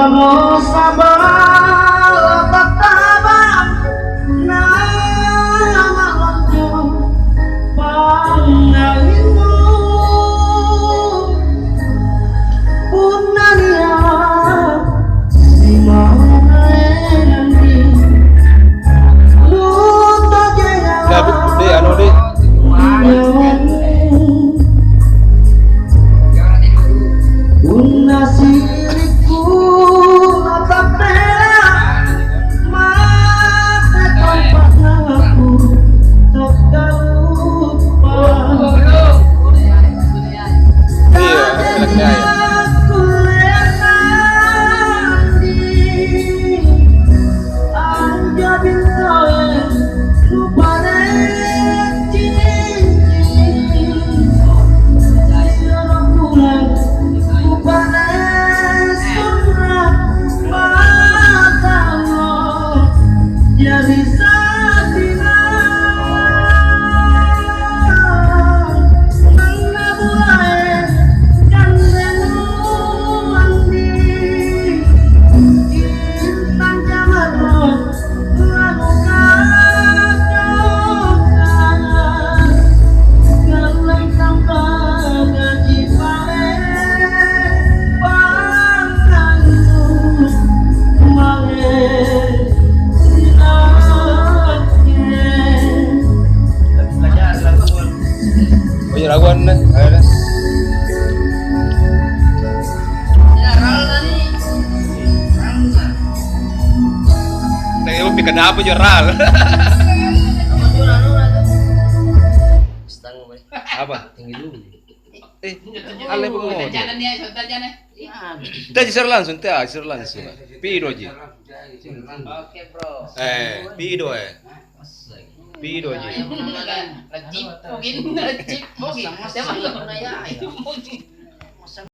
Vamos a bertatap nama waktu pangalimu punania di mana nanti lupa jaya Di anu di una siriku tapela mata tempat aku tak lupa iya enaknya ya. aku lelaki anja bintoe lupa jadi sabina mana mulai kandenu mandi intan jamaro lalu kakak galang tanpa gaji pare pangkanu mare Oh iya laguan nih, ayo dah. Nih lu bikin apa jural? Apa? Tinggi dulu. Ale pengen. Jalan ya, contoh jalan. Teh jisir langsung, Pido aja. Oke, bro. Pido Pido aja. Rajip mungkin, rajip mungkin. Sama lu.